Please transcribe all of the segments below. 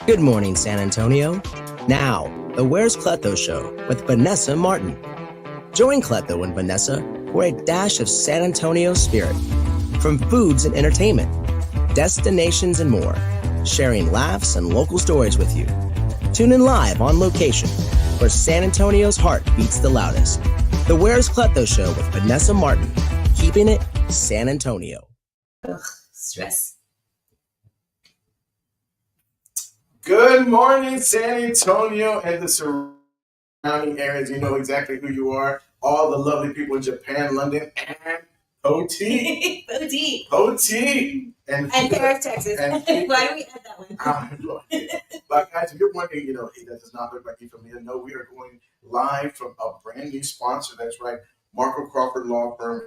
Good morning, San Antonio. Now, the Where's Cleto Show with Vanessa Martin. Join Cleto and Vanessa for a dash of San Antonio spirit. From foods and entertainment, destinations and more, sharing laughs and local stories with you. Tune in live on location, where San Antonio's heart beats the loudest. The Where's Cleto Show with Vanessa Martin, keeping it San Antonio. Ugh, stress. Good morning, San Antonio and the surrounding areas. You know exactly who you are. All the lovely people in Japan, London, and OT. OT. And Paris, Texas. Why do we add that one? But guys, if you're wondering, hey, that does not look like you familiar. No, we are going live from a brand new sponsor. That's right, Marco Crawford Law Firm.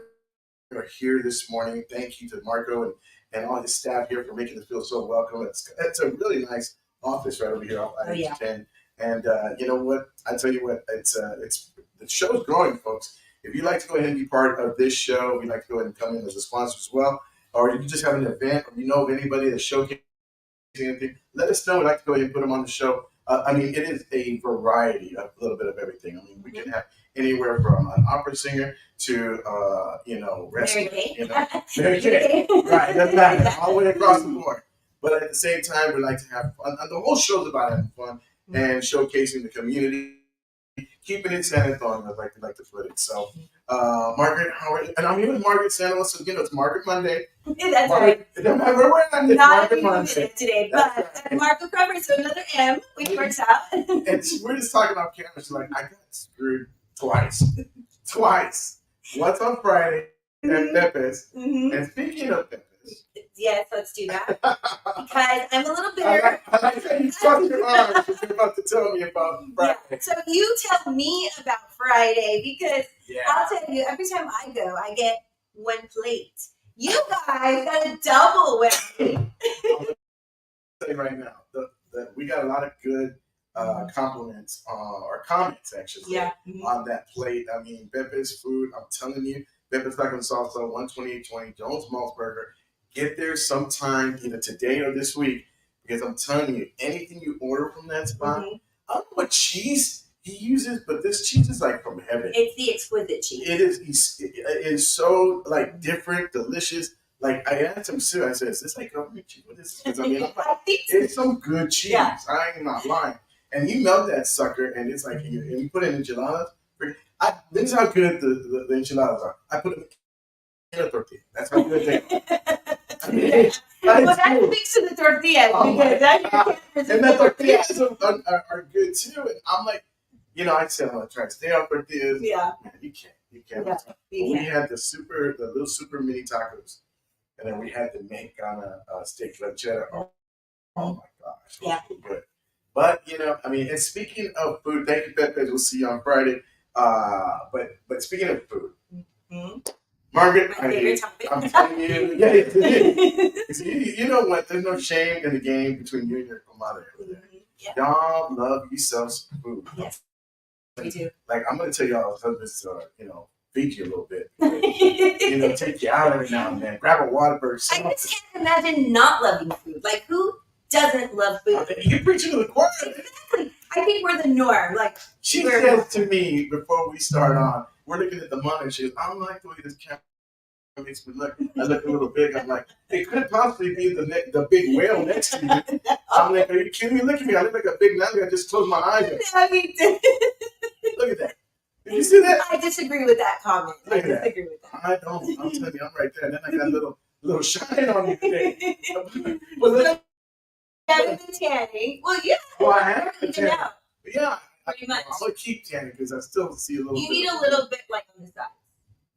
We are here this morning. Thank you to Marco and all his staff here for making us feel so welcome. It's a really nice office right over here off I-10. And you know what? I tell you what, it's the show's growing, folks. If you'd like to go ahead and be part of this show, we'd like to go ahead and come in as a sponsor as well, or you just have an event, or you know of anybody that's showcasing anything, let us know. We'd like to go ahead and put them on the show. It is a variety of a little bit of everything. We can have anywhere from an opera singer to wrestling. Mary Kay. Right, doesn't matter. All the way across the board. But at the same time, we like to have fun. And the whole show's about having fun and showcasing the community, keeping it San Antonio, like we like to put it. So, Margaret, how are you? And I'm here with Margaret Sandoval. So, it's Margaret Monday. That's right. It doesn't matter where we're at. It's not Margaret Monday today, but Marco Crawford, so another M, which works out. And we're just talking about camera. She's like, I got screwed twice. Once on Friday at Pepe's. And speaking of Pepe's. Yes, let's do that. Because I'm a little bitter. I like that you fucked your arm. You're about to tell me about Friday. Yeah. So you tell me about Friday because I'll tell you, every time I go, I get one plate. You guys got a double with me. I'll say right now, we got a lot of good compliments or comments actually on that plate. I mean, Pepe's food, I'm telling you, Pepe's Taco and Salsa, 12820 Jones Maltsberger. Get there sometime, either today or this week, because I'm telling you, anything you order from that spot, I don't know what cheese he uses, but this cheese is like from heaven. It's the exquisite cheese. It is so like different, delicious. Like I asked him, I said, "Is this like government cheese? What is this?" I mean, it's some good cheese. Yeah. I ain't not lying. And you melt that sucker, and it's like, and you put it in enchiladas. This is how good the enchiladas are. I put them in a tortilla. That's how good they are. Well, that speaks to the tortillas because and the tortillas are good too. And I'm like, I said I'm gonna try to stay off tortillas. Yeah, man, you can't. Yeah, we had the little super mini tacos, and then we had the mexicana steak cheddar. Oh my gosh, yeah, good. But and speaking of food, thank you, Pepe. We'll see you on Friday. But speaking of food. Margaret, I'm telling you, you know what? There's no shame in the game between you and your comadre over there. Yeah. Y'all love yourselves some food. Yes, we do. Like, I'm going to tell y'all this, feed you a little bit. You know, take you out every now and then. Grab a Whataburger. I just can't imagine not loving food. Like, who doesn't love food? You're preaching to the choir. Exactly. I think we're the norm. Like, she says to me before we start on, we're looking at the monitor. She goes, I don't like the way this camera makes me look. I look a little big. I'm like, it could possibly be the big whale next to you. I'm like, are you kidding me? Look at me. I look like a big nugget. I just closed my eyes. I mean, look at that. Did you see that? I disagree with that comment. Look at that. I don't. I'm telling you, I'm right there. Then I got a little shine on me today. You haven't been tanning. Well, yeah. Well, I have been tanning. tanning. Yeah. Pretty much. I'm going to keep tanning because I still see a little bit. You need a little bit like on the side.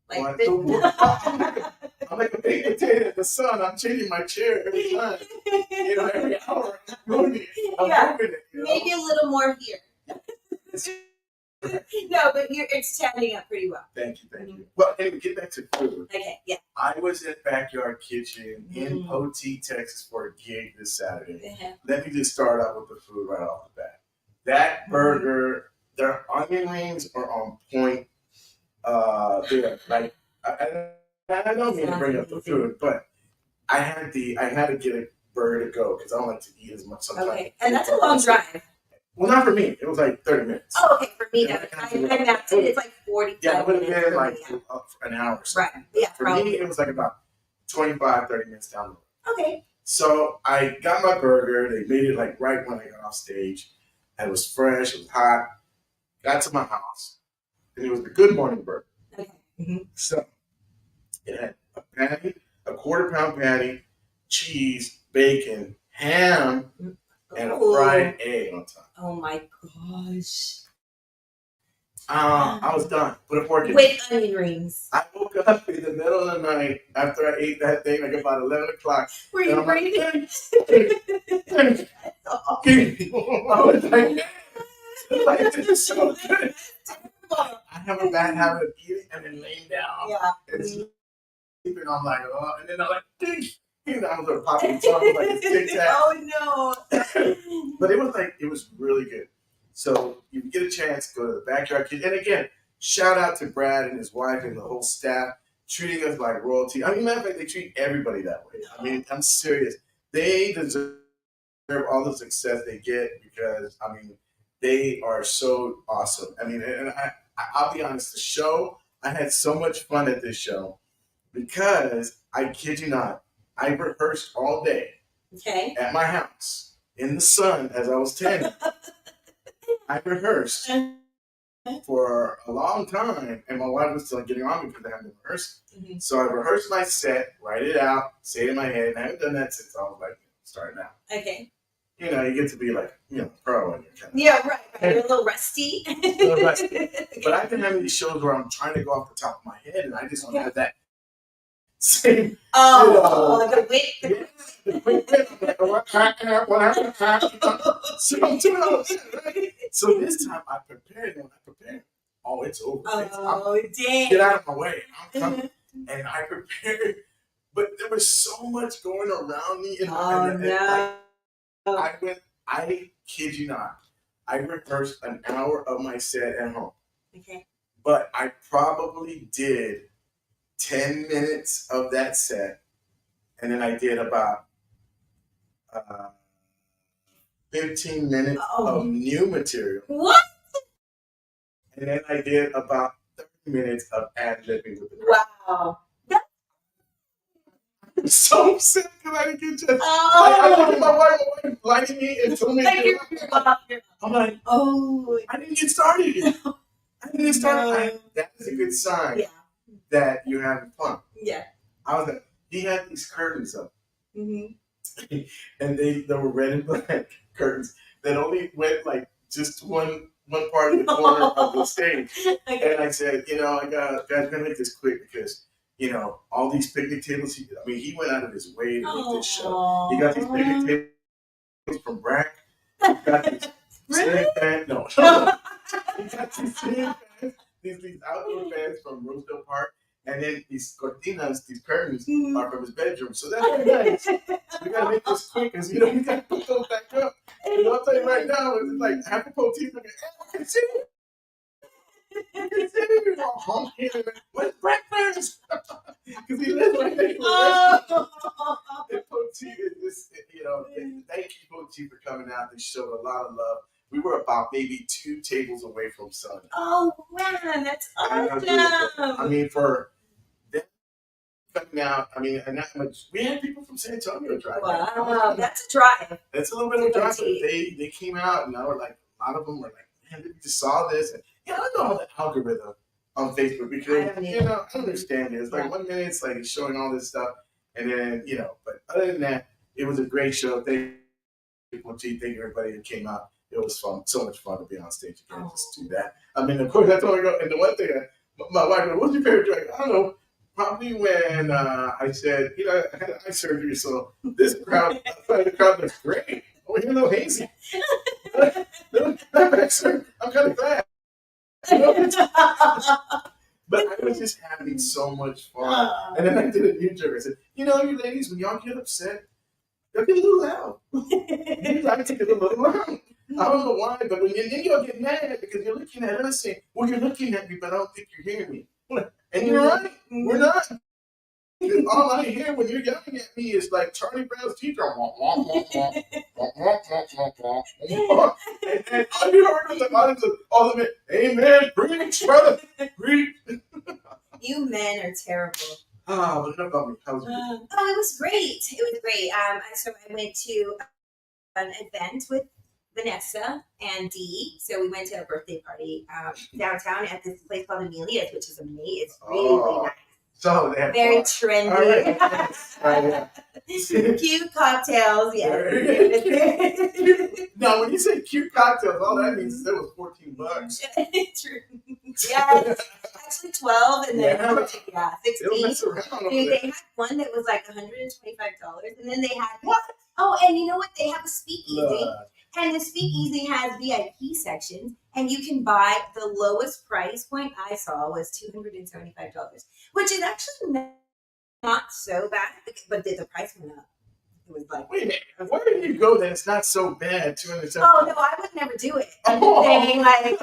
Like I'm like a baked potato in the sun. I'm changing my chair every time. You know, every hour. I'm moving it. You know? Maybe a little more here. No, but it's standing up pretty well. Thank you. Well, anyway, get back to food. Okay, yeah. I was at Backyard Kitchen in Otee, Texas for a gig this Saturday. Let me just start out with the food right off the bat. That burger, their onion rings are on point. Like I don't mean to bring up the food, but I had to get a burger to go because I don't like to eat as much sometimes. Okay, and that's a long drive. Well, not for me. It was like 30 minutes. Oh, okay. For me, I mapped it. It's like 45 minutes. Yeah, it would have been like an hour or so. Right. Yeah. For me, it was like about 25, 30 minutes down the road. Okay. So I got my burger. They made it like right when I got off stage. And it was fresh. It was hot. Got to my house. And it was the Good Morning burger. Okay. Mm-hmm. So it had a patty, a quarter-pound patty, cheese, bacon, ham, and a fried egg on top. Oh my gosh. I was done. Put a fork in. With onion rings. I woke up in the middle of the night after I ate that thing, like about 11 o'clock. Were you breathing? I was like, this is so good. I have a bad habit of eating and then laying down. Yeah. And sleeping. I'm like, oh, and then I'm like, ding. You know, I was popping tongue like a Tic Tac. Oh no. But it was really good. So you get a chance, go to the Backyard Kitchen. And again, shout out to Brad and his wife and the whole staff treating us like royalty. I mean, matter of fact, they treat everybody that way. I mean, I'm serious. They deserve all the success they get because, I mean, they are so awesome. I mean, and I'll be honest, the show, I had so much fun at this show because, I kid you not, I rehearsed all day at my house in the sun as I was tanning. I rehearsed for a long time, and my wife was still getting on me because I hadn't rehearsed. Mm-hmm. So I rehearsed my set, write it out, say it in my head, and I haven't done that since I was like starting out. Okay. You know, you get to be like, pro and you're kind of. Yeah, right. You're a little rusty. But I've been having these shows where I'm trying to go off the top of my head, and I just don't have that same. The wit. So I'm doing all that, right? So this time I prepared. When I prepared, it's over. Dang. Get out of my way. I'm coming. And I prepared, but there was so much going around me. I kid you not. I rehearsed an hour of my set at home. Okay. But I probably did 10 minutes of that set. And then I did about 15 minutes of new material. What? And then I did about 30 minutes of ad-libbing with the crowd. Wow. I'm so upset because I didn't get just. I look at my wife liking me and told me to get off. I'm like, I didn't get started yet. I didn't start. That is a good sign that you're having fun. Yeah. I was like, he had these curtains up. Mm-hmm. And they were red and black curtains that only went like just one part of the corner of the stage. Okay. And I said, I gotta make this quick because, all these picnic tables. He went out of his way to make this show. He got these picnic tables from Brack. He got these ceiling fans. No. He got these ceiling fans, these outdoor fans from Rosedale Park. And then these cortinas, these curtains, are from his bedroom. So that's very nice. We gotta make this quick because we gotta put those back up. And I'll tell you right now, it's like half a poteet. You're all honking and where's breakfast? Because he lives right next to the restaurant. And Pochi is just, thank you, Pochi, for coming out. They showed a lot of love. We were about maybe 2 tables away from selling it. Oh, man, that's awesome. I mean, for them coming out, and that much, we had people from San Antonio driving. Wow, that's a drive. It's a little bit of a drive, but they came out, and I were like, a lot of them were like, man, we just saw this. And, I don't know the algorithm on Facebook because, I don't understand it. It's like 1 minute, it's like showing all this stuff. And then, but other than that, it was a great show. Thank you, Pochi. Thank you, everybody who came out. It was fun, so much fun to be on stage again, just do that. Of course, that's all I go. And the one thing, my wife goes, what's your favorite drink? I don't know. Probably when I said, I had eye surgery, so this crowd, the crowd looks great. Oh, you're a little hazy. I'm kind of glad. But I was just having so much fun. And then I did a new joke. I said, you ladies, when y'all get upset, they'll get a little loud. You like to get a little loud. I don't know why, but then you'll get mad because you're looking at us saying, well, you're looking at me, but I don't think you're hearing me. And you're right. We're not. Because all I hear when you're yelling at me is like Charlie Brown's teeth are womp, womp, womp, womp, womp, womp, womp, womp. And all you heard was the audience of all of it, amen, preach, brother, preach. You men are terrible. But enough about me. How was it? It was great. It was great. So I went to an event with Vanessa and Dee. So we went to a birthday party downtown at this place called Amelia's, which is amazing. It's really nice. So they very trendy. Right. Cute cocktails, yes. Now, when you say cute cocktails, all that means is it was $14. True. Yeah, actually 12, and then 16. They had one that was like $125, and then they had what? Oh, and you know what? They have a speakeasy. And the speakeasy has VIP sections, and you can buy the lowest price point I saw was $275, which is actually not so bad, but the price went up. It was like, wait a minute, where did you go that it's not so bad? $275. Oh, no, I would never do it. I'm just saying, like,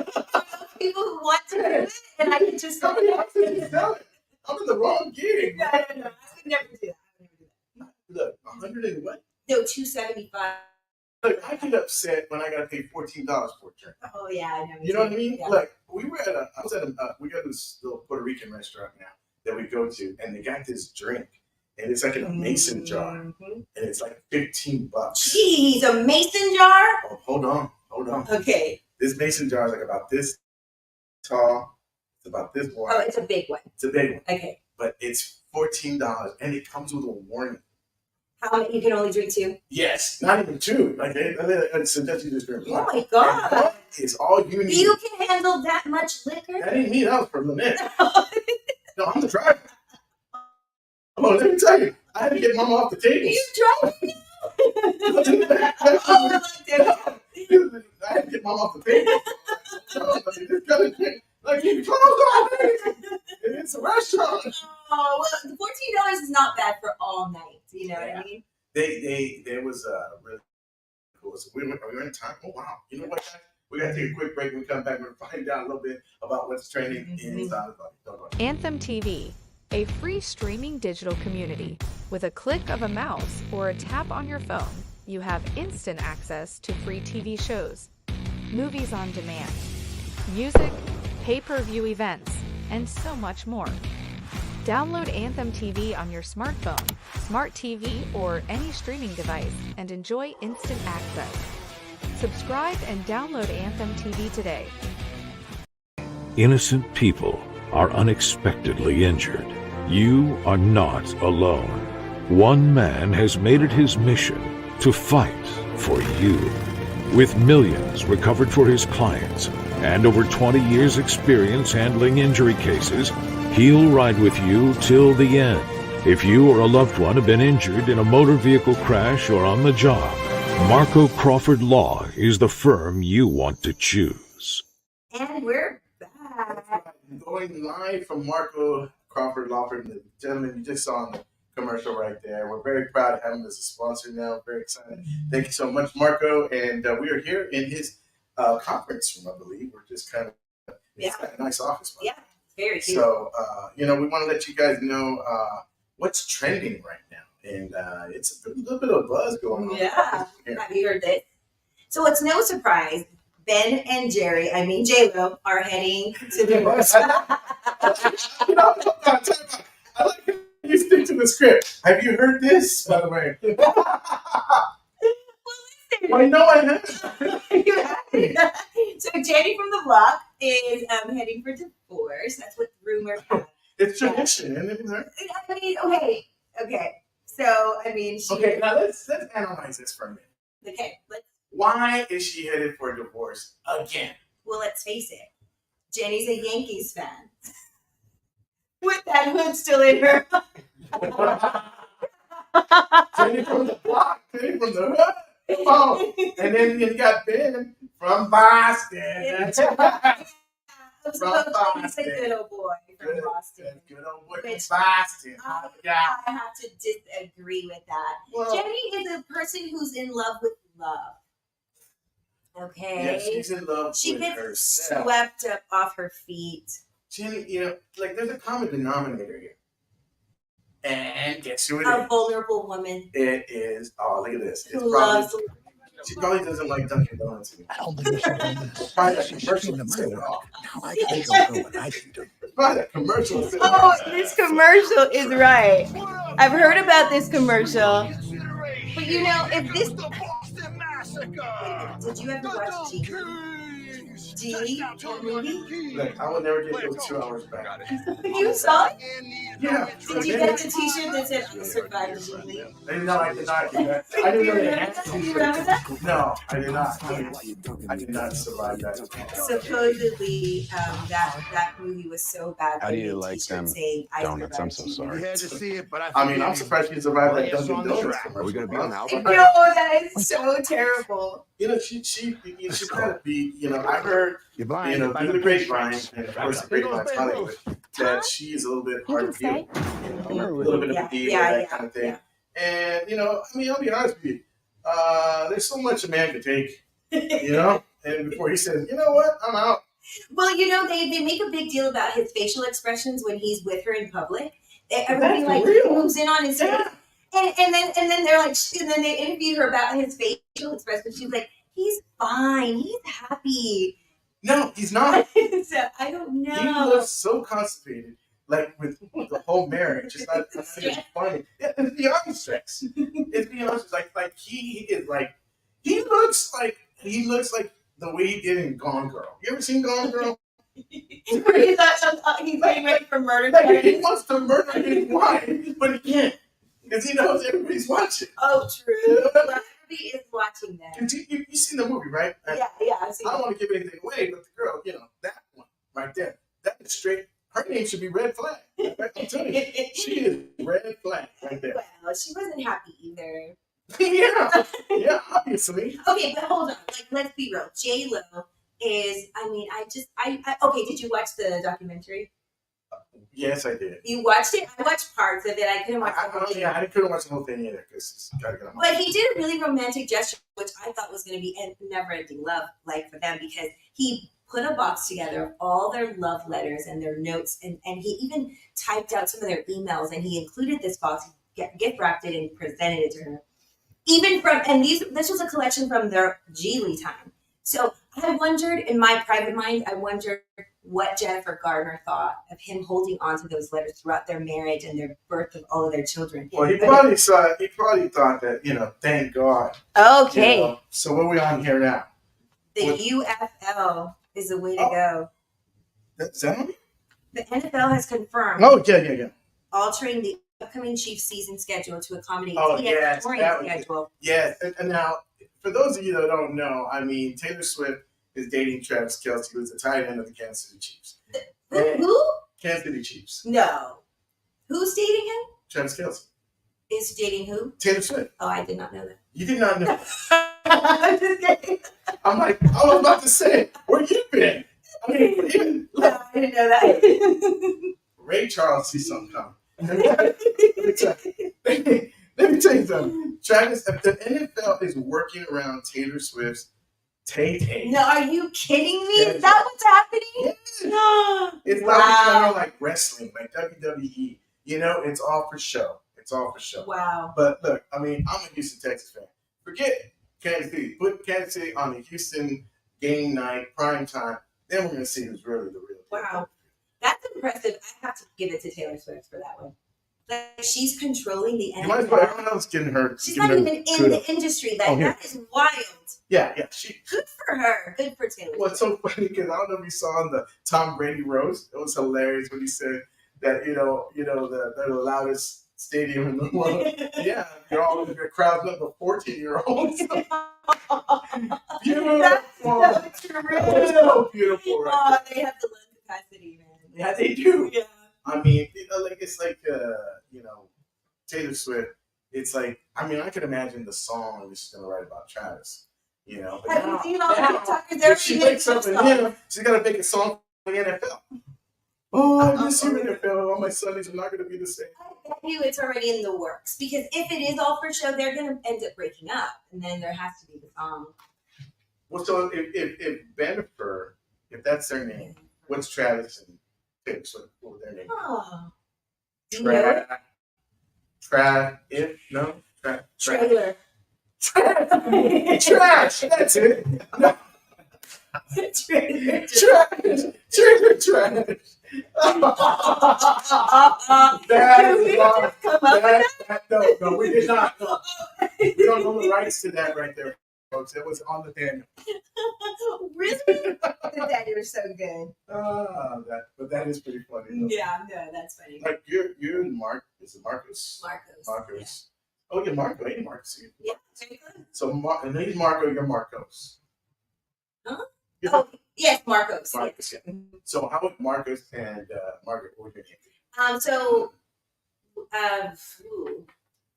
people who want to do it, and I can just. How many hours did you sell it? I'm in the wrong gig. No, I would never do that. Look, 100 and what? No, $275. Look, I get upset when I gotta pay $14 for a drink. Oh yeah, I know. You know what I mean? Yeah. Like we were at we got this little Puerto Rican restaurant now that we go to, and they got this drink, and it's like in a mason jar, and it's like $15. Jeez, a mason jar? Oh, hold on. Okay. This mason jar is like about this tall. It's about this wide. Oh, it's a big one. It's a big one. Okay. But it's $14, and it comes with a warning. How many? You can only drink 2? Yes, not even 2. Like they suggest you just drink 1. Oh my God! That is all you need. You can handle that much liquor? That ain't me. That was for Lynette. No, I'm the driver. Come on, let me tell you. I had to get Mama off the table. You driving? I had to get Mama off the table. Like you close all day. It's a restaurant. Oh, well, $14 is not bad for all night. You know what I mean? There was really cool. So we were in time. Oh wow! You know what, guys? We gotta take a quick break. When we come back, we're gonna find out a little bit about what's trending inside the body. Anthem TV, a free streaming digital community. With a click of a mouse or a tap on your phone, you have instant access to free TV shows, movies on demand, music, pay-per-view events, and so much more. Download Anthem TV on your smartphone, smart TV, or any streaming device and enjoy instant access. Subscribe and download Anthem TV today. Innocent people are unexpectedly injured. You are not alone. One man has made it his mission to fight for you. With millions recovered for his clients and over 20 years' experience handling injury cases, he'll ride with you till the end. If you or a loved one have been injured in a motor vehicle crash or on the job, Marco Crawford Law is the firm you want to choose. And we're back. Going live from Marco Crawford Law Firm, the gentleman you just saw in the commercial right there. We're very proud of having him as a sponsor now. Very excited. Thank you so much, Marco. And we are here in his conference room, I believe. We're just kind of It's got a nice office. Yeah, very cute. So, we want to let you guys know what's trending right now. And it's a little bit of buzz going on. Yeah. Have you heard this? So it's no surprise, Ben and J-Lo, are heading to divorce. I like how you stick to the script. Have you heard this, by the way? Well, no, I haven't. So Jenny from the block is heading for divorce. That's what rumors have. It's tradition, isn't it? I mean, okay. So, I mean, Okay, now let's analyze this for a minute. Okay, Why is she headed for divorce again? well, let's face it. Jenny's a Yankees fan. With that hood still in her. Jenny from the block, Jenny from the hood. Oh, and then you got Ben from Boston. He's a good old boy from Boston. Good old boy from Boston. I have to disagree with that. Well, Jenny is a person who's in love with love. Okay? yeah, she's in love She with gets herself. swept up off her feet. Jenny, there's a common denominator here. And guess who it A is? vulnerable woman It is, look at this. It's who probably, loves she probably doesn't like Dunkin' Donuts anymore. I don't think she does. Probably that She commercial came to that my set it work. off. Now I gotta go do what I can do. Probably that commercial that set it Oh, off. this commercial is right. I've heard about this commercial. But if this... Did you ever watch G? G? The movie? Look, I will never get those 2 hours back. You saw it? Yeah. Did you get the t-shirt that said I survived G League? No, I did not do that. I didn't know they had Do you remember that? No, I did not. I did not survive that. Supposedly, that movie was so bad. How do you they made like t-shirts them saying, I donuts? I'm so survived G League. sorry. You had to see it, but I mean, I'm surprised she survived that Dunkin' Donuts commercial. Are we gonna be on No, Albert? that is so terrible. She gotta be, I heard, You're blind. through the grapevine, and of course the grapevine's Hollywood, that she's a little bit hard to deal with, a little bit of a diva, that kind of thing. Yeah. And, I'll be honest with you, there's so much a man can take, and before he says, you know what, I'm out. Well, they make a big deal about his facial expressions when he's with her in public. Everybody That's real. moves in on his face. And then they're like, and then they interview her about his facial expressions. She's like, he's fine, he's happy. No, he's not. So I don't know. He looks so constipated, like with the whole marriage. It's not even funny. Yeah, it's beyond stress. It's beyond stress. Like he is like he looks like the way he did in Gone Girl. You ever seen Gone Girl? He's getting ready for murder. Like he wants to murder his wife, but he can't because he knows everybody's watching. Oh, true. Well, everybody is watching them. You seen the movie, right? Yeah, I've seen I don't it. want to give anything away, but the girl, that one right there, that is straight. Her name should be Red Flag. I'm telling you, she is Red Flag right there. Well, she wasn't happy either. yeah, obviously. Okay, but hold on. Let's be real. J-Lo is, okay, did you watch the documentary? Yes, I did. You watched it? I watched parts of it. I couldn't watch the whole thing. I couldn't watch the whole thing either because it's gotta get on my. But he did a really romantic gesture, which I thought was going to be a never-ending love for them, because he put a box together of all their love letters and their notes, and he even typed out some of their emails, and he included this box, gift wrapped it, and presented it to her. This was a collection from their Geely time. So I wondered, in my private mind, what Jennifer Garner thought of him holding on to those letters throughout their marriage and their birth of all of their children. Well, he probably thought that, thank God. Okay. So what are we on here now? The UFL is the way to go. Is that on? The NFL has confirmed Yeah. altering the upcoming Chiefs season schedule to accommodate Yes, touring that was schedule. Yes, and now, for those of you that don't know, Taylor Swift is dating Travis Kelce, who's the tight end of the Kansas City Chiefs. Who? Kansas City Chiefs. No. Who's dating him? Travis Kelce. Is dating who? Taylor Swift. Oh, I did not know that. You did not know. I'm just kidding. I'm like, I was about to say, where you been? No, I didn't know that. Ray Charles sees something coming. Let me tell you something. Travis, if the NFL is working around Taylor Swift's Tay-Tay. No, are you kidding me? Yes. Is that what's happening? Yes. It's not like wrestling, like WWE. You know, it's all for show. It's all for show. Wow. But look, I mean, I'm a Houston, Texas fan. Forget Kansas City. Put Kansas City on the Houston game night, prime time. Then we're going to see who's really the real deal. Wow. That's impressive. I have to give it to Taylor Swift for that one. Like, she's controlling the You might as well, everyone else getting her. She's not even in the industry. Like, that is wild. Yeah. Good for her. Good for Taylor Swift. What's so funny, because I don't know if you saw on the Tom Brady roast, it was hilarious when he said that, they're the loudest stadium in the world. Yeah, you're all in your crowd number 14-year-olds. Beautiful. That's so true. So beautiful, right? Oh, they have the lung capacity, man. Yeah, they do. Yeah. I mean, it's like, Taylor Swift. It's like, I mean, I could imagine the song she's going to write about Travis, But Have you seen all the TikTokers? if she wakes up in him, she's got to make a song for the NFL. Oh, I miss you in the NFL. All my Sundays are not going to be the same. I bet you it's already in the works, because if it is all for show, they're going to end up breaking up, and then there has to be the song. Well, so if Bennifer, if that's their name, what's Travis and Taylor Swift? What would their name? Oh. Do you know it? Trailer. Trash. That's it. No. Trailer. Trash. No, we did not. We don't own the rights to that right there, folks. It was on the Daniel. Really? The Daniel was so good. But that is pretty funny. Though. Yeah, no, that's funny. Like you and Mark, is it Marcus? Marcos. Yeah. Oh, you're Marco. Hey, Marcus. Yeah, very good. So and he's Marco. You're Marcos. Huh? Yeah. Oh, yes, Marcos. Marcus. Yeah. So how would Marcus and Margaret? What would your name be?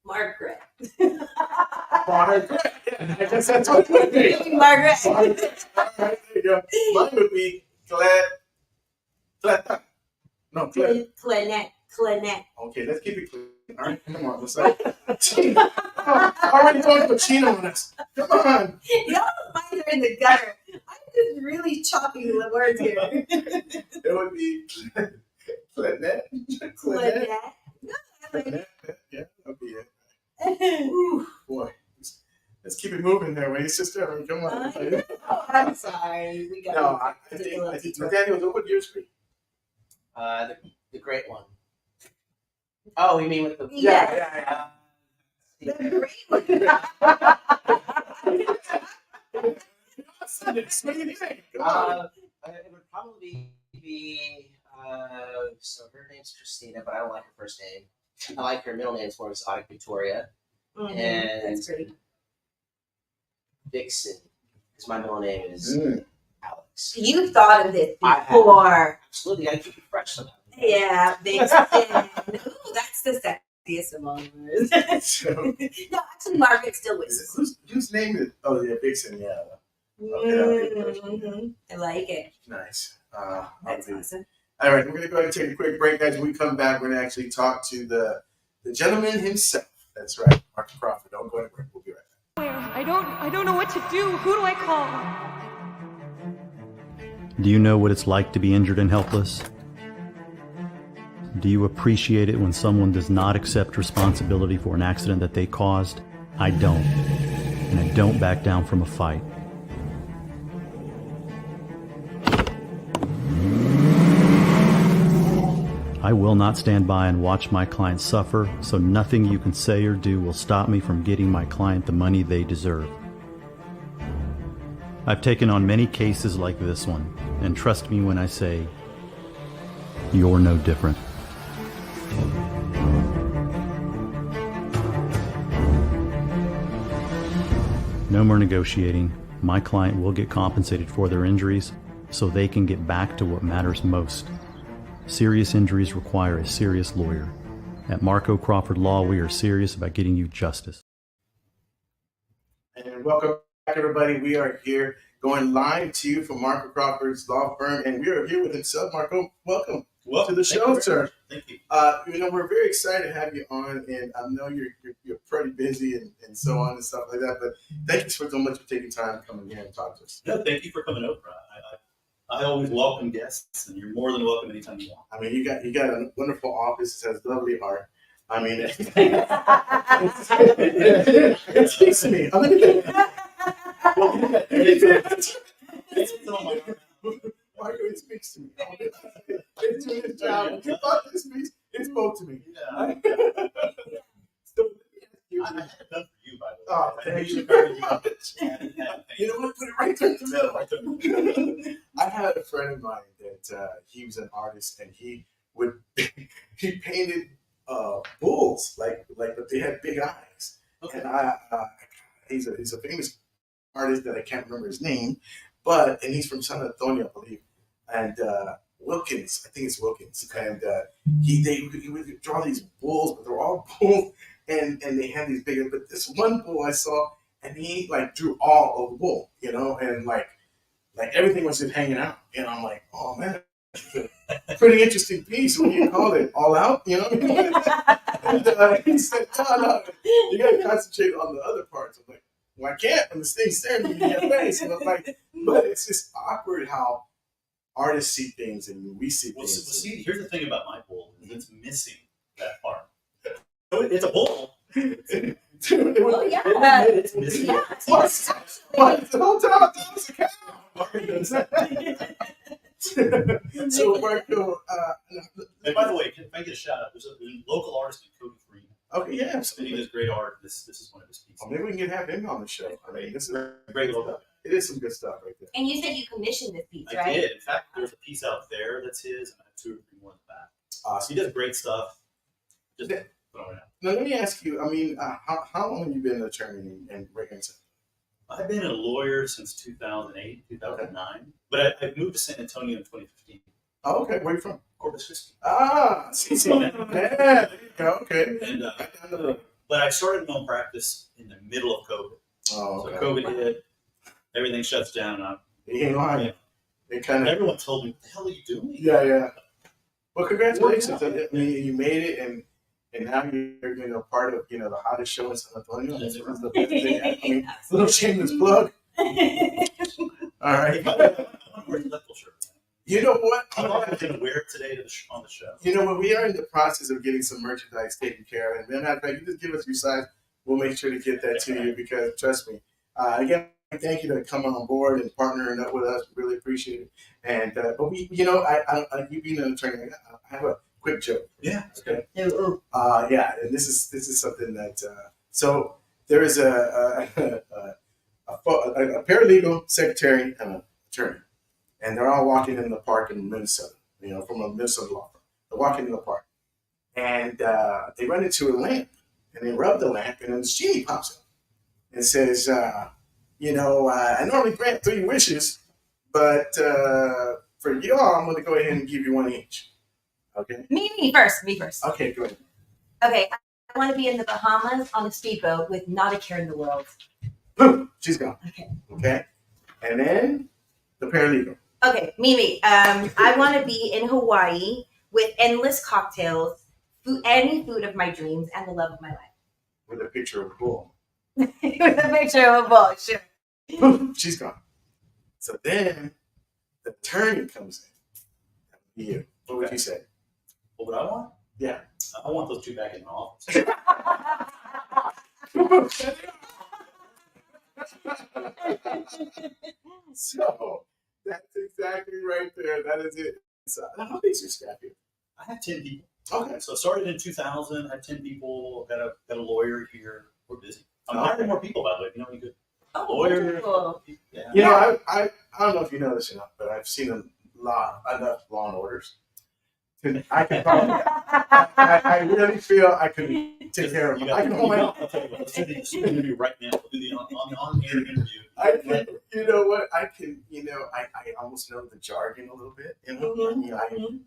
Margaret. Margaret. Yeah, I guess that's what it would be. Margaret. All right, there you go. Mine would be Cleta. No, Cleta. Clanette. Okay, let's keep it clean. All right, come on. Let's already going Pacino on us. Come on. Y'all minds are in the gutter. I'm just really chopping the words here. It would be Clanette. Clanette. Yeah, that'd be it. Ooh, boy. Let's keep it moving there, Wayne. Sister, I mean, come on. I'm sorry. We got I think Nathaniel, what would yours be? The great one. Oh, you mean with the... Yeah. The great one. What do you think? it would probably be... so her name's Christina, but I don't like her first name. I like her middle name, it's more exotic, Victoria. Mm-hmm. And that's great. Vixen, because my middle name is Alex. You thought of this before. Absolutely, I keep it fresh sometimes. Yeah, Vixen. Ooh, that's the sexiest among us. No, actually, Margaret's still with us. Whose name is? Oh, yeah, Vixen. Yeah. Mm-hmm. I like it. Nice. That's awesome. All right, we're going to go ahead and take a quick break, guys. When we come back, we're going to actually talk to the gentleman himself. That's right, Mark Crawford. Don't go anywhere. We'll be right back. I don't know what to do. Who do I call? Do you know what it's like to be injured and helpless? Do you appreciate it when someone does not accept responsibility for an accident that they caused? I don't. And I don't back down from a fight. I will not stand by and watch my client suffer, so nothing you can say or do will stop me from getting my client the money they deserve. I've taken on many cases like this one, and trust me when I say, you're no different. No more negotiating. My client will get compensated for their injuries so they can get back to what matters most. Serious injuries require a serious lawyer. At Marco Crawford Law, we are serious about getting you justice. And welcome back, everybody. We are here going live to you from Marco Crawford's law firm, and we are here with himself. Marco, welcome to the show, sir. Thank you. We're very excited to have you on, and I know you're pretty busy and so on and stuff like that. But thank you so much for taking time to come in here and talk to us. No, thank you for coming over. I always welcome guests, and you're more than welcome anytime you want. I mean, you got a wonderful office. It has lovely art. I mean, it speaks to me. I mean, Marco, it speaks to me. It's doing his job. It spoke to me. Yeah. So, I had it done for you, by the way. oh, I thank should you. cover you up. You know what? Put it right there in the middle. I had a friend of mine that he was an artist, and he painted bulls like but they had big eyes. Okay. And he's a famous artist that I can't remember his name, and he's from San Antonio, I believe, and Wilkins, I think it's Wilkins, and he would draw these bulls, but they're all bulls, and they had these big. But this one bull I saw, and he like drew all of the bull, and like everything was just hanging out, and I'm like, oh man. Pretty interesting piece. What do you call it? All out, And he said, no, you got to concentrate on the other parts. I'm like, well, I can't. When this thing's staring at me in your face. And I'm like, but it's just awkward how artists see things and we see Well, things. see, here's the thing about my bull: is it's missing that part. So it's a bull. Oh, yeah. It's missing. Yeah. What? The whole time I thought it was a cow. So, Marco, And by the way, if I get a shout out, there's a local artist in Cody Freeman. okay, yeah, And he absolutely. does great art. This is one of his pieces. Well, maybe we can have him on the show. I mean, this is Great logo. it is some good stuff right there. And you said you commissioned this piece, I right? did. In fact, there's a piece out there that's his, and I have 2 or 3 more in the back. So he does great stuff. Just throwing it out. Now, let me ask you. I mean, how long have you been an attorney and breaking? I've been a lawyer since 2008, 2009, but I moved to San Antonio in 2015. Oh, okay. Where are you from? Corpus Christi. See, yeah, there you go. Okay. And, Right down the road. but I started my own practice in the middle of COVID. Oh, So okay. COVID hit, everything shuts down. You ain't lying. It kind of. Everyone told me, what the hell are you doing? Yeah. Well, congratulations. I mean, you made it, and now you're part of the hottest show in San Antonio. That's the best thing. I mean, little shameless plug. All right. Where's the leftover shirt? You know what? I thought I was going to wear it today on the show. You know what? We are in the process of getting some merchandise taken care of. And then, matter of fact, you just give us your size. We'll make sure to get that to you because, trust me, again, thank you to come on board and partnering up with us. We really appreciate it. And but we, you being an attorney, I have a quick joke. Yeah. Okay. Yeah, and this is something that. So there is a paralegal, secretary, and an attorney. And they're all walking in the park in Minnesota, from a Minnesota law firm. They're walking in the park. And they run into a lamp. And they rub the lamp, and then the genie pops up. And says, I normally grant 3 wishes, but for y'all, I'm going to go ahead and give you 1 each. Okay? Me first. Okay, go ahead. Okay, I want to be in the Bahamas on a speedboat with not a care in the world. Boom, she's gone. Okay. And then the paralegal. Okay, Mimi. I want to be in Hawaii with endless cocktails, any food of my dreams, and the love of my life. With a picture of a bull. With a picture of a bull, sure. Boom, she's gone. So then the attorney comes in. You. What would you say? What would I want? Yeah. I want those 2 back in the office. So that's exactly right there. That is it. So, how big is your staff here? I have 10 people. Okay. So I started in 2000. I had 10 people. Got a lawyer here. We're busy. I'm Okay. hiring more people, by the way. You could Oh, lawyer. wonderful. Yeah. I don't know if you know this or not, but I've seen enough Law and Orders. I can probably, I really feel I can take care of You them. I got can the hold my. email. I'll tell you what. Let's do the interview right now. We'll do the on-air interview. I can, you know what? I can, I almost know the jargon a little bit.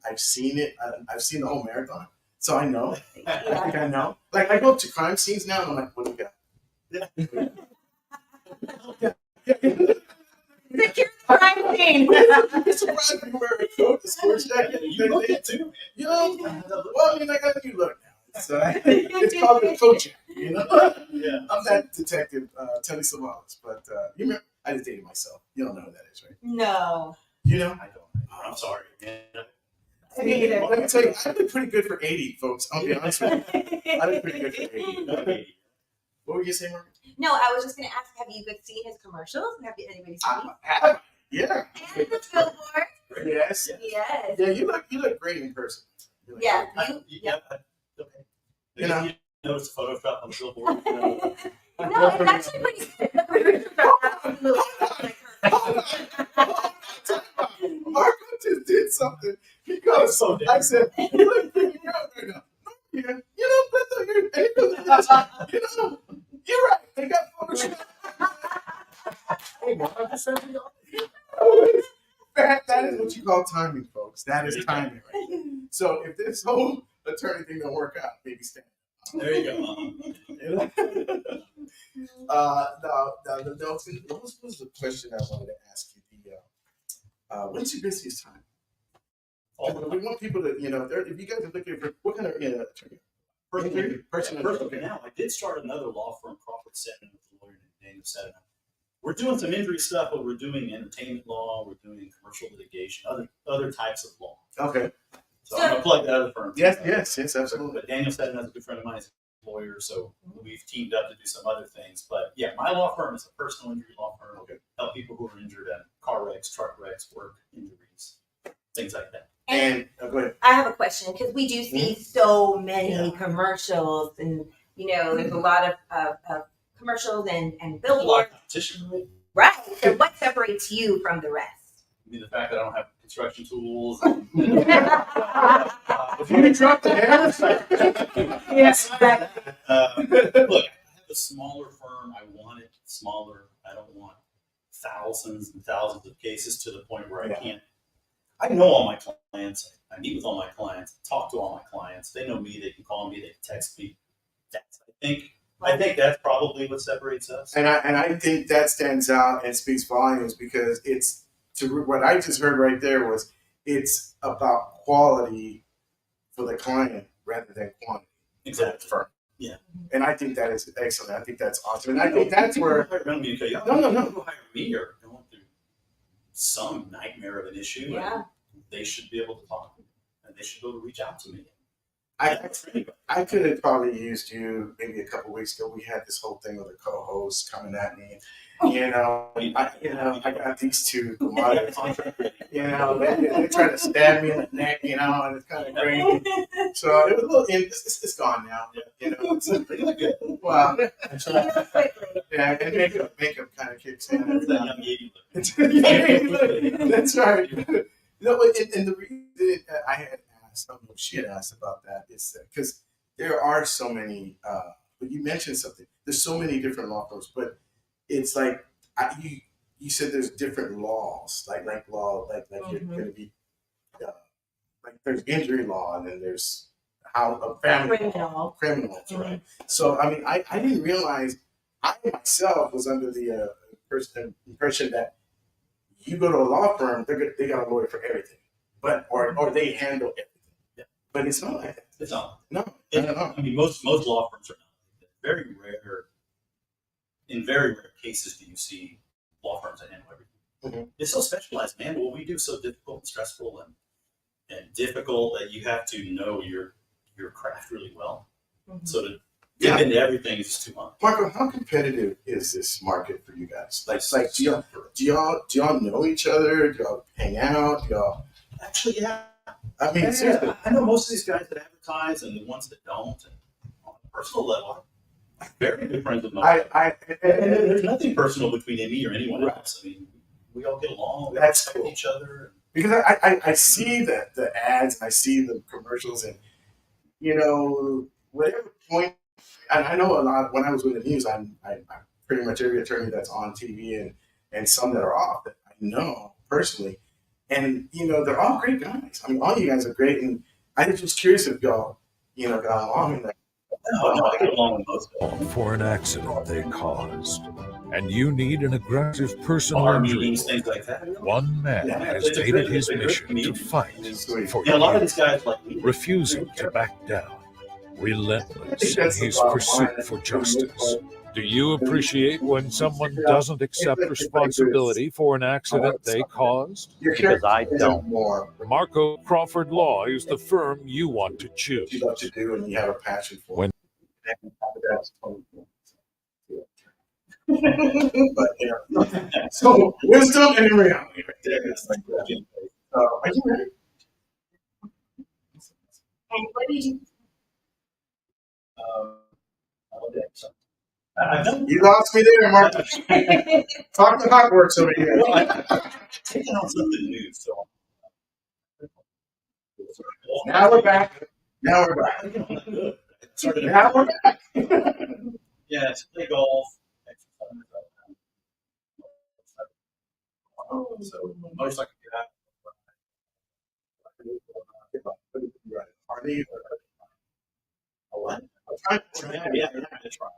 I've seen it. I've seen the whole marathon, so I know. I think I know. Like I go up to crime scenes now, and I'm like, what do you got? Secure the crime scene. You're surprised when you wear a coat, a sports jacket. You look it too. Well, I mean, I got a new look now. It's called a coat jacket. Yeah. I'm that detective, Telly Savalas, but you remember, I just dated myself. You don't know who that is, right? No. You know? I don't. I'm sorry. Hey, let me tell you, I look pretty good for 80, folks. I'll be honest with you. I look pretty good for 80. What were you saying, Mark? No, I was just going to ask, have you seen his commercials? Have anybody seen Yeah. And the billboard. Yes. Yes. Yeah, you look great in person. Yeah. Okay. You know. You notice Photoshop on the billboard. No, it's actually pretty good. Marco just did something because I said, you look pretty good right now. Yeah, you're right. They got Photoshop. Hey, Marco just said that is what you call timing, folks. That is timing right there. So if this whole attorney thing don't work out, maybe stand. There you go. What was the question I wanted to ask you? What's your busiest time? We want people to, if you guys are looking for what kind of attorney? Personally, now I did start another law firm, Crawford, with the lawyer named Daniel Sedna. We're doing some injury stuff, but we're doing entertainment law, we're doing commercial litigation, other types of law. Okay. So I'm gonna plug that other firm. Yes, absolutely. But Daniel Sedna is a good friend of mine, he's a lawyer, so we've teamed up to do some other things. But yeah, my law firm is a personal injury law firm. Okay. Help people who are injured in car wrecks, truck wrecks, work injuries, things like that. And go ahead. I have a question because we do see so many commercials, and there's a lot of commercials and A lot of billboards. competition. Right. So what separates you from the rest? I mean, the fact that I don't have construction tools. If you drop the hammer, Yes. Look, I have a smaller firm. I want it smaller. I don't want thousands and thousands of cases to the point where I can't. I know all my clients. I meet with all my clients. Talk to all my clients. They know me. They can call me. They can text me. I think that's probably what separates us. and I think that stands out and speaks volumes because what I just heard right there was it's about quality for the client rather than quantity. Exactly. Firm. Yeah. And I think that is excellent. I think that's awesome. And I think that's where No. Who hire me are going through some nightmare of an issue. Yeah. And they should be able to talk, and they should be able to reach out to me. I could have probably used you maybe a couple weeks ago. We had this whole thing with a co-host coming at me. I got these two commodities. They try to stab me in the neck, and it's kind of crazy. So it was a little. It's gone now. Well, yeah, and makeup kind of kicks in. That's right. And the reason I had asked, I don't know if she had asked about that, is that because there are so many. But you mentioned something. There's so many different law firms, but it's like you said there's different laws, like you're going to be like there's injury law and then there's criminal, right? So I mean, I didn't realize I myself was under the impression that you go to a law firm, they got a lawyer for everything, but or they handle everything. Yeah. But it's not like that. It's not. No. I mean, most law firms are not. Very rare. In very rare cases do you see law firms that handle everything. Mm-hmm. It's so specialized, man. What we do is so difficult and stressful and difficult that you have to know your craft really well. Mm-hmm. So to dip into everything is just too much. Marco, how competitive is this market for you guys? Like do y'all know each other? Do y'all hang out? Do y'all actually? Yeah. I mean, seriously. I know most of these guys that advertise and the ones that don't. And on a personal level, I'm very good friends with most. And there's nothing personal between me or anyone else. I mean, we all get along. We respect each other. Because I see the ads, I see the commercials, and whatever point. And I know a lot. When I was with the news, I pretty much every attorney that's on TV and some that are off that I know personally, and they're all great guys. I mean, all you guys are great, and I was just curious if y'all got along and I get along with most of them. For an accident they caused, and you need an aggressive personal injury. Meetings, things like that. One man has made it his mission to fight for a lot of these guys like me. refusing to back down, relentless in his pursuit for justice. Do you appreciate when someone doesn't accept responsibility for an accident they caused? Because I don't. Marco Crawford Law is the firm you want to choose. You love to do and you have a passion for. When- But so wisdom and reality right there. Are you ready? And what did you? You lost me there, Mark. Talk to Hogwarts over here. Taking on something new, so. Now we're back. Now we're back. Now we're back. Yes, play golf. So most likely you have. Are they? What? Yeah, that's right.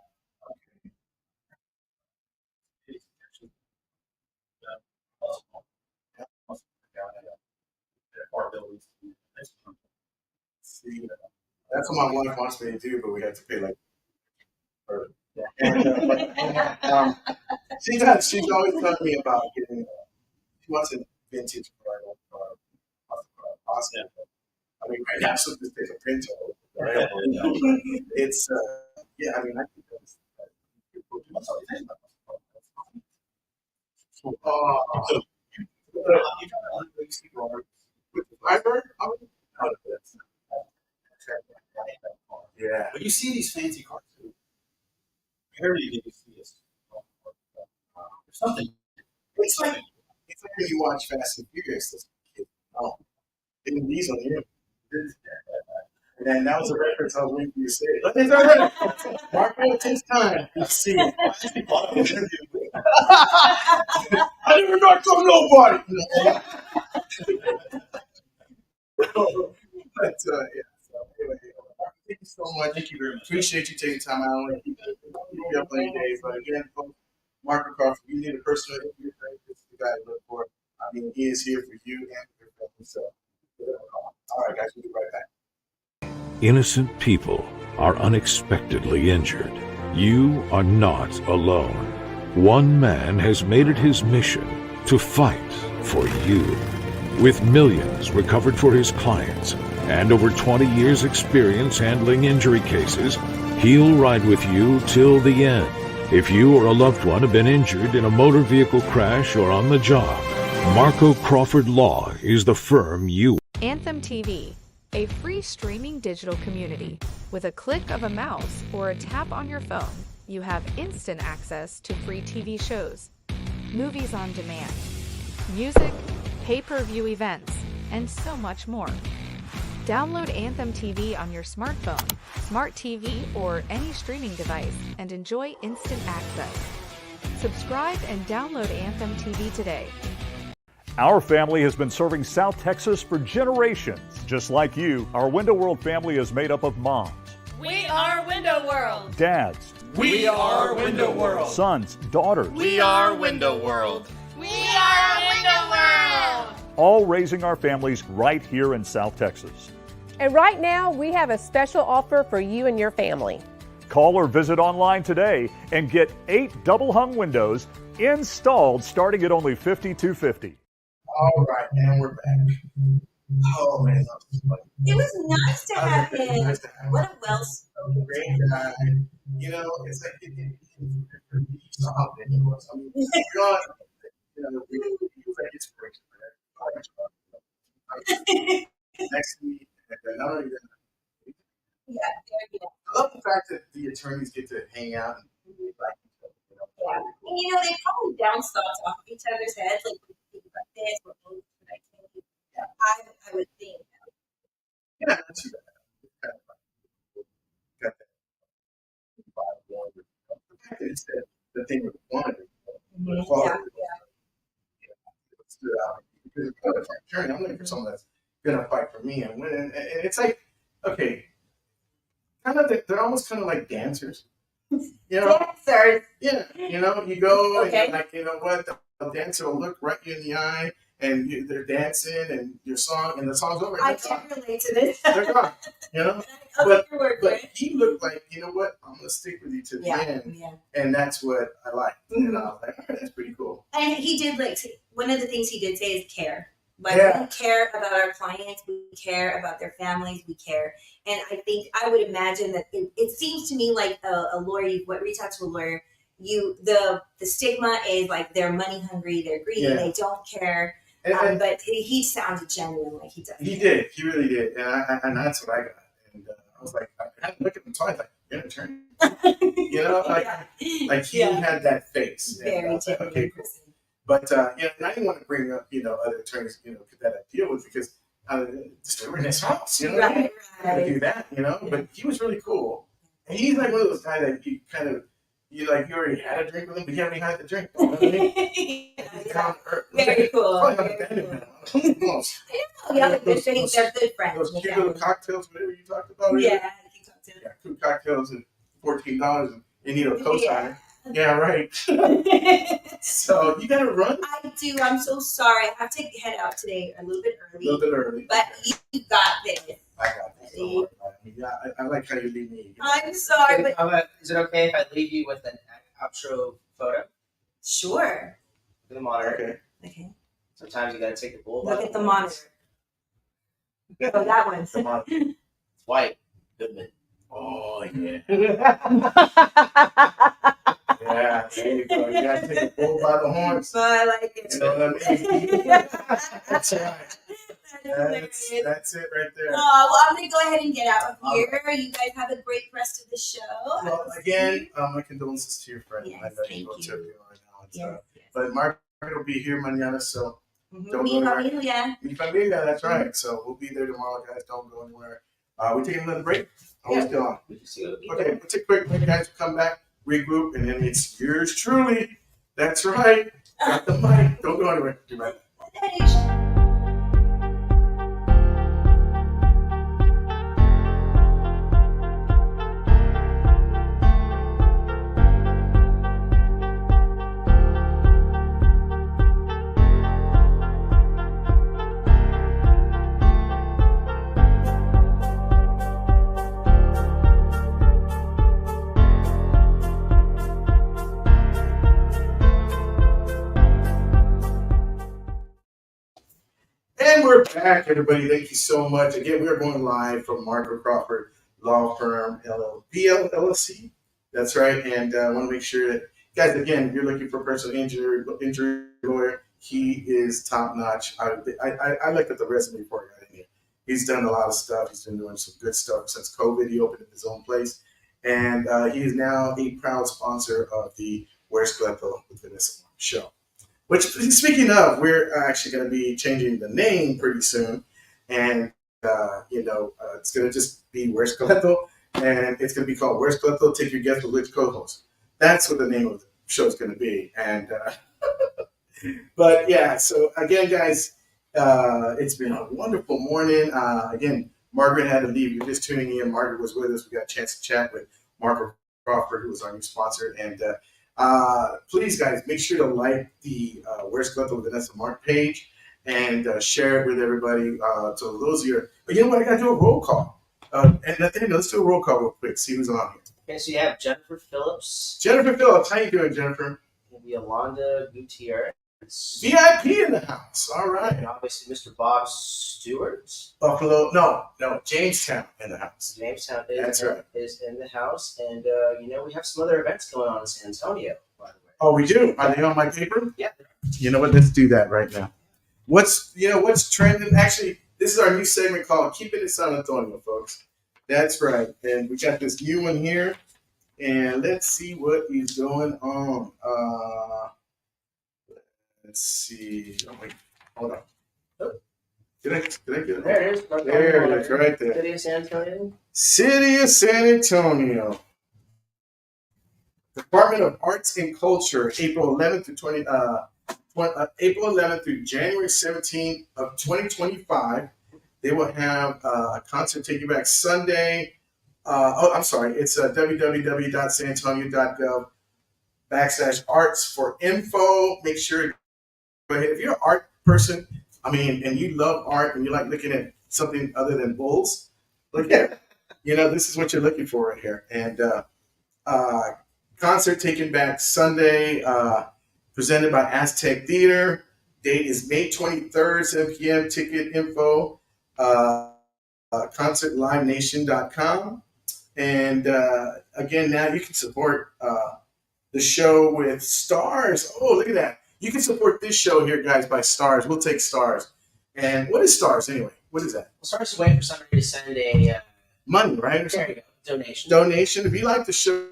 See, that's what my wife wants me to do, but we have to pay like. She's always telling me about getting. She wants a vintage car. Awesome. I mean, right now, so just take a Pinto. Right? It's yeah. I mean, I think that's. Yeah. But you see these fancy cars. Where do you see this? There's something. It's like when you watch Fast and Furious. Oh, Vin Diesel here. And then that was a reference I was waiting for you to say. But it's all right. Marco, it takes time to see it. I never knocked on nobody. But yeah. So anyway, thank you so much. Thank you very much. Appreciate you taking time out. I don't want to keep you up late days, but again, folks, Marco Crawford, you need a personal interview. This is the guy to look for. I mean, he is here for you and for your family. So, all right, guys, we'll be right back. Innocent people are unexpectedly injured. You are not alone. One man has made it his mission to fight for you. With millions recovered for his clients and over 20 years' experience handling injury cases, he'll ride with you till the end. If you or a loved one have been injured in a motor vehicle crash or on the job, Marco Crawford Law is the firm you. Anthem TV, a free streaming digital community. With a click of a mouse or a tap on your phone, you have instant access to free TV shows, movies on demand, music, pay-per-view events, and so much more. Download Anthem TV on your smartphone, smart TV, or any streaming device and enjoy instant access. Subscribe and download Anthem TV today. Our family has been serving South Texas for generations. Just like you, our Window World family is made up of moms. We are Window World. Dads. We are Window World. Sons, daughters. We are Window World. We are Window World. All raising our families right here in South Texas. And right now, we have a special offer for you and your family. Call or visit online today and get 8 double-hung windows installed starting at only $5,250. All right, and we're back. Oh man, It was nice to have him. What a well-spoken great guy. You know, it's like you saw how big he was. I mean, God, you know, he was like inspiration. Next to me, and not only that, Yeah, I love the fact that the attorneys get to hang out and really like each other. You know? yeah. And you know, they probably bounce thoughts off of each other's heads, like what do you think about this, what do you think about that? Yeah, I would think. Yeah, not too bad. Kind of like, got that vibe going. The fact that it's the thing with the quantity, the quality. Stood out. Because if I'm attorney, I'm looking for someone that's gonna fight for me and win. And it's like, okay, kind of they're almost kind of like dancers. You know? Dancers. Yeah. You know, you go Okay. and you're like, you know what, the dancer will look right you in the eye and they're dancing and your song and the song's over. I can't relate to this. They're gone, you know. But he looked like, you know what? I'm gonna stick with you to the end, and that's what I like. And I was like, all right, that's pretty cool. And he did one of the things he did say is care. Like we care about our clients, we care about their families, we care. And I think I would imagine that it seems to me like a lawyer. You reach out to a lawyer. The stigma is like they're money hungry, they're greedy, they don't care. But he sounded genuine, like he does. He did. He really did, and that's what I got. And I was like, I had to look at him twice, like, you're an attorney, you know, like he had that face. Very like, okay, cool. But and I didn't want to bring up, other attorneys, that I deal with because just we're in his house, right. Do that, But he was really cool, and he's like one of those guys that you kind of. You already had a drink with him, but you haven't even had the drink. You know what I mean? Very cool. They're good friends. Those cute little cocktails, whatever you talked about. Yeah, cute cocktails at $14, and you need a cosigner. Yeah, right. So you got to run. I do. I'm so sorry. I have to head out today a little bit early. But you got this. I got this. I like how you leave me. I'm sorry, but is it okay if I leave you with an outro photo? Sure. Look at the monitor. Okay. Sometimes you gotta take the bull. Look at the monitor. Oh, that one. The monitor. It's white. Goodman. Oh yeah. Yeah, there you go. You gotta take the bull by the horns. I like it. You know what I mean? That's right. That's it right there. Well, I'm going to go ahead and get out of here. You guys have a great rest of the show. Well, again, my condolences to your friend. Yes, I know you go to right now. Yes. But Margaret will be here mañana, so don't Mi go anywhere. familia. Mi familia, that's right. So we'll be there tomorrow, guys. Don't go anywhere. We're taking another break. We're still on. Okay, we'll take a quick break, guys. We'll come back, regroup, and then it's yours truly. That's right. Got the mic. Don't go anywhere. Be right back. And we're back, everybody. Thank you so much. Again, we are going live from Marco Crawford Law Firm, PLLC. That's right. And I want to make sure that, guys, again, if you're looking for a personal injury lawyer, he is top notch. I looked at the resume for you in here. He's done a lot of stuff. He's been doing some good stuff since COVID. He opened his own place. And he is now a proud sponsor of the Where's Cleto with Vanessa show. Which, speaking of, we're actually going to be changing the name pretty soon. And, it's going to just be Where's Cleto. And it's going to be called Where's Cleto? Take your guess with which co-host. That's what the name of the show is going to be. And, but yeah, so again, guys, it's been a wonderful morning. Again, Margaret had to leave. You're just tuning in. Margaret was with us. We got a chance to chat with Marco Crawford, who was our new sponsor. And please, guys, make sure to like the Where's Cleto with Vanessa Mark page and share it with everybody. So those of you, but you know what? I got to do a roll call. And let's do a roll call real quick. See who's on here. Okay, so you have Jennifer Phillips. Jennifer Phillips, how you doing, Jennifer? Yolanda Gutierrez. VIP in the house. All right. And obviously Mr. Bob Stewart. Buffalo. No, Jamestown in the house. Jamestown is in the house. And, we have some other events going on in San Antonio, by the way. Oh, we do? Are they on my paper? Yeah. You know what? Let's do that right now. What's trending? Actually, this is our new segment called Keeping It San Antonio, folks. That's right. And we got this new one here. And let's see what is going on. Let's see. Oh, wait. Hold on. Oh. Did I get it? There it is. There it is, right there. City of San Antonio. City of San Antonio. Department of Arts and Culture, April 11th through January 17th of 2025. They will have a concert taking back Sunday. It's www.sanantonio.gov/arts for info. Make sure, go ahead. If you're an art person, I mean, and you love art and you like looking at something other than bulls, look at it. This is what you're looking for right here. And uh, concert taking back Sunday, presented by Aztec Theater. Date is May 23rd, 7 p.m. Ticket info, concertlivenation.com. And again, now you can support the show with stars. Oh, look at that. You can support this show here, guys, by stars. We'll take stars. And what is stars anyway? What is that? Well, Stars is a way for somebody to send a money, right? Or there something. you go, donation. Donation. If you like the show,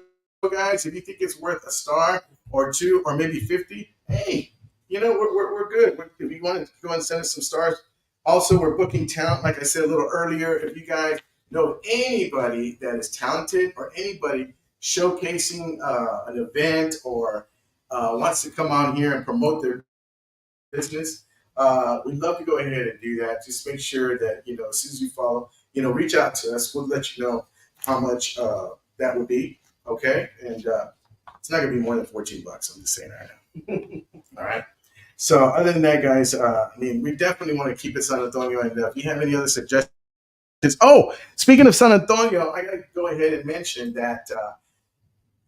guys, if you think it's worth a star or two or maybe 50, hey, we're good. If you want to go and send us some stars. Also, we're booking talent, like I said a little earlier. If you guys know anybody that is talented or anybody showcasing an event or wants to come on here and promote their business, we'd love to go ahead and do that. Just make sure that, as soon as you follow, reach out to us. We'll let you know how much that would be. Okay. And it's not going to be more than $14. I'm just saying right now. All right. So other than that, guys, we definitely want to keep it San Antonio. And if you have any other suggestions, speaking of San Antonio, I got to go ahead and mention that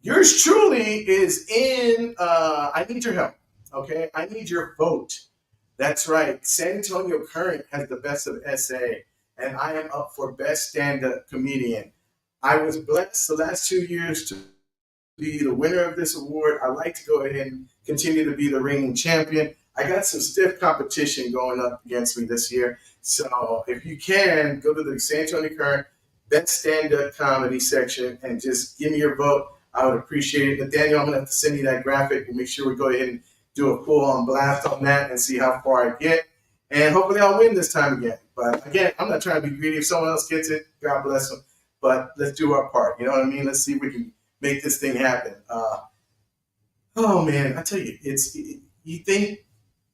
yours truly is in. I need your help. Okay, I need your vote. That's right. San Antonio Current has the best of SA, and I am up for best stand-up comedian. I was blessed the last 2 years to be the winner of this award. I like to go ahead and continue to be the reigning champion. I got some stiff competition going up against me this year. So if you can, go to the San Antonio Current Best Stand-Up Comedy section and just give me your vote. I would appreciate it. Nathaniel, I'm going to have to send you that graphic and make sure we go ahead and do a full-on blast on that and see how far I get. And hopefully I'll win this time again. But again, I'm not trying to be greedy. If someone else gets it, God bless them. But let's do our part. You know what I mean? Let's see if we can make this thing happen. Oh, man, I tell you, you think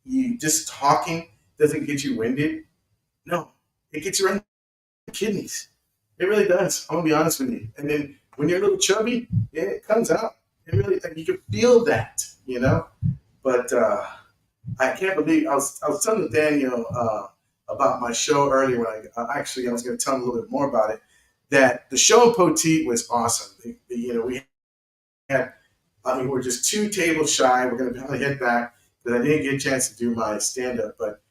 you just talking doesn't get you winded? No, it gets you right in the kidneys. It really does. I'm going to be honest with you. And then when you're a little chubby, it comes out. It really, you can feel that, But I can't believe I was telling Daniel about my show earlier when I was going to tell him a little bit more about it. That the show in Poteet was awesome. We had, we're just 2 tables shy. We're going to probably head back because I didn't get a chance to do my stand up. But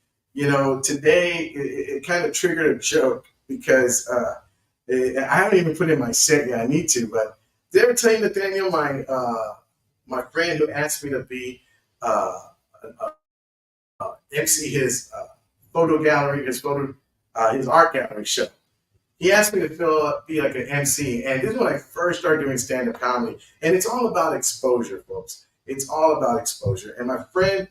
today it kind of triggered a joke because I haven't even put in my set yet. I need to, but did I ever tell you, Nathaniel, my friend who asked me to be MC his photo gallery, his art gallery show. He asked me to be like an MC, and this is when I first started doing stand-up comedy. And it's all about exposure, folks. It's all about exposure. And my friend,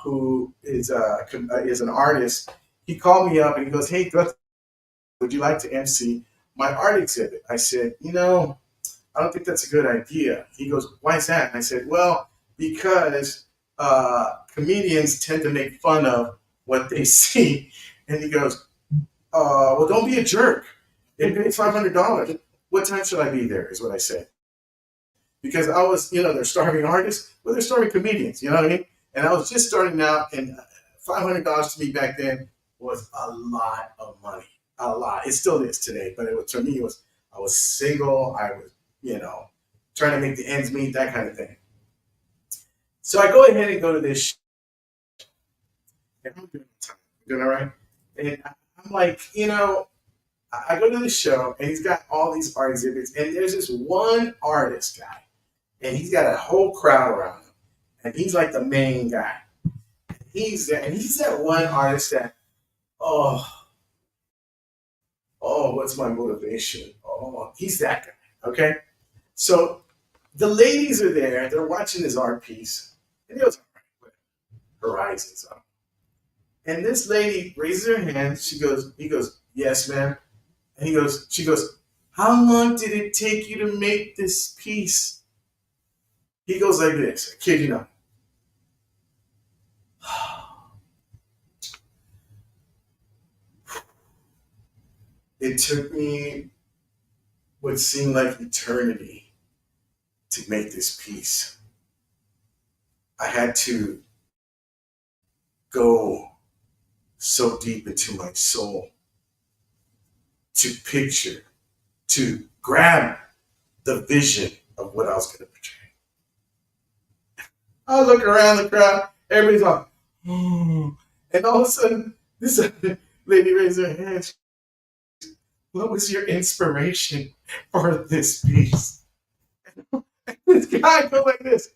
who is an artist, he called me up and he goes, "Hey, would you like to MC my art exhibit?" I said, I don't think that's a good idea. He goes, "Why is that?" And I said, well, because comedians tend to make fun of what they see. And he goes, well, don't be a jerk. It paid $500. What time should I be there is what I said. Because I was, they're starving artists. Well, they're starving comedians, you know what I mean? And I was just starting out, and $500 to me back then was a lot of money. A lot. It still is today, but to me, I was single. I was, trying to make the ends meet, that kind of thing. So I go ahead and go to this show. And I'm doing time. Doing all right? And I'm like, I go to the show, and he's got all these art exhibits, and there's this one artist guy, and he's got a whole crowd around him, and he's like the main guy. He's there, and he's that one artist that, what's my motivation? Oh, he's that guy, okay? So the ladies are there, they're watching his art piece, and he goes, all right, Horizons on. And this lady raises her hand, he goes, "Yes, ma'am." And she goes, "How long did it take you to make this piece?" He goes like this, I kid you not. It took me what seemed like eternity to make this piece. I had to go so deep into my soul to picture, to grab the vision of what I was going to portray. I look around the crowd, everybody's like, oh. And all of a sudden, this lady raised her hand. What was your inspiration for this piece? And this guy goes like this.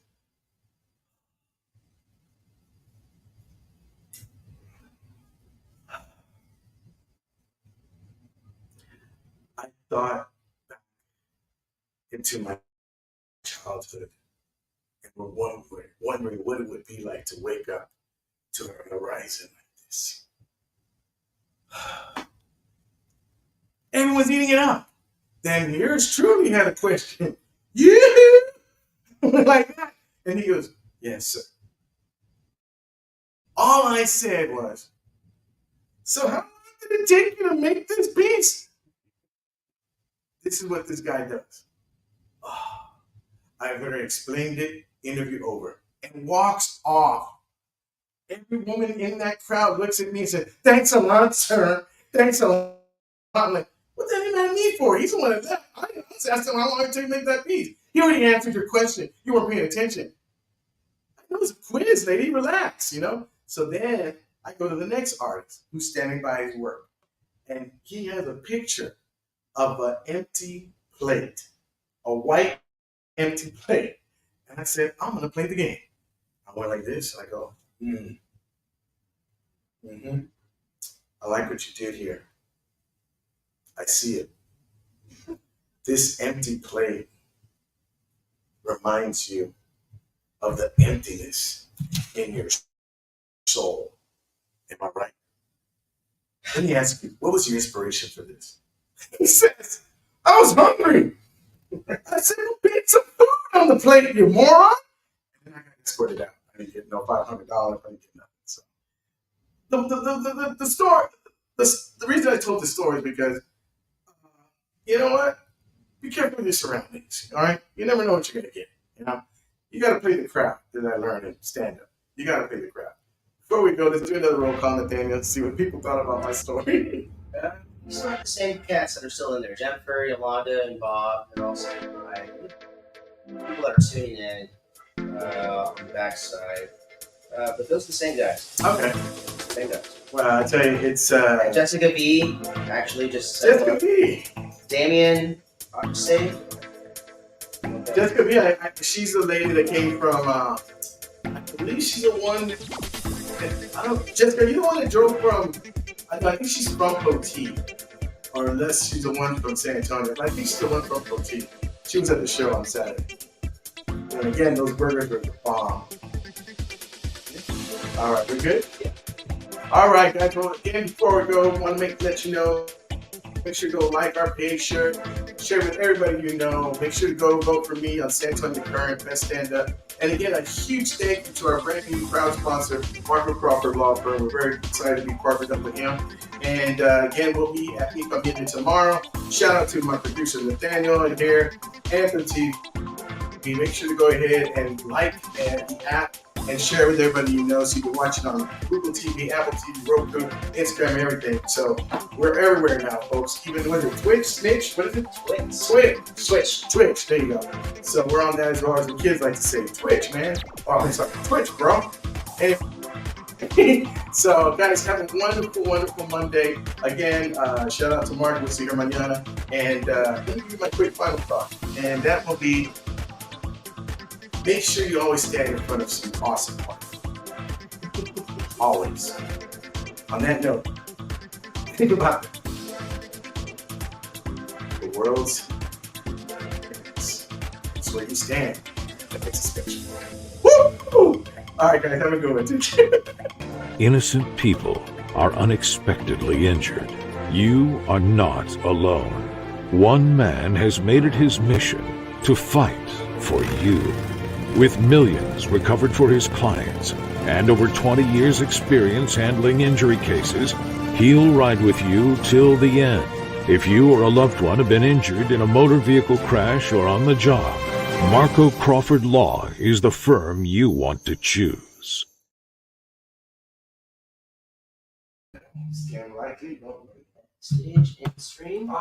I thought back into my childhood and were wondering what it would be like to wake up to a horizon like this. Everyone's eating it up. Then yours truly had a question. Yeah, like that. And he goes, yes, sir. All I said was, so how long did it take you to make this piece? This is what this guy does. Oh, I've heard her explained it, interview over, and walks off. Every woman in that crowd looks at me and says, thanks a lot, sir. Thanks a lot. I'm like, what the hell you mad at me for? He's the one that left. I was asking him how long it took to make that piece. He already answered your question. You weren't paying attention. It was a quiz, lady. Relax, you know? So then I go to the next artist who's standing by his work. And he has a picture of an empty plate, a white empty plate. And I said, I'm going to play the game. I went like this. I go, I like what you did here. I see it. This empty plate reminds you of the emptiness in your soul. Am I right? Then he asks you, what was your inspiration for this? He says, I was hungry. I said, well, put some food on the plate, you moron. And then I got escorted out. I didn't get no $500. I didn't get nothing. So the story, the reason I told the story is because, you know what? Be careful with your surroundings, all right? You never know what you're going to get, you know? You got to play the crowd that I learned in stand-up. You got to play the crowd. Before we go, let's do another roll call, Nathaniel, to see what people thought about my story. You still have the same cats that are still in there. Jennifer, Yolanda, and Bob. They're all saying hi. People that are tuning in on the backside. But those are the same guys. Okay. Same guys. Well, I tell you, it's... And Jessica B. actually just... Jessica B. Damien, say. Jessica B, she's the lady that came from... I believe she's the one... Jessica, you the one that drove from... I think she's from Poti. Or unless she's the one from San Antonio. I think she's the one from Poti. She was at the show on Saturday. And again, those burgers were the bomb. All right, we're good? Yeah. All right, guys. Well, again, before we go, I want to let you know, make sure to go like our page, share with everybody you know. Make sure to go vote for me on San Antonio Current Best Stand Up. And again, a huge thank you to our brand new proud sponsor, Marco Crawford Law Firm. We're very excited to be partnered up with him. And again, we'll be at Meet Community tomorrow. Shout out to my producer, Nathaniel, and here, Anthony. Make sure to go ahead and like the app and share with everybody you know, so you can watch it on Google TV, Apple TV, Roku, Instagram, everything. So we're everywhere now, folks. Even with it, Twitch, Snitch, what is it? Twitch. There you go. So we're on that as well, as the kids like to say. Twitch, man. Oh, it's like Twitch, bro. And so, guys, have a wonderful, wonderful Monday. Again, shout out to Mark. We'll see you mañana. And let me give you my quick final thought. And that will be, make sure you always stand in front of some awesome art. Always. On that note, think about it. The world's it's where you stand. That makes it special. Woo! All right, guys, have a good one. Innocent people are unexpectedly injured. You are not alone. One man has made it his mission to fight for you. With millions recovered for his clients and over 20 years' experience handling injury cases, he'll ride with you till the end. If you or a loved one have been injured in a motor vehicle crash or on the job, Marco Crawford Law is the firm you want to choose. Scam likely, don't Stage and stream.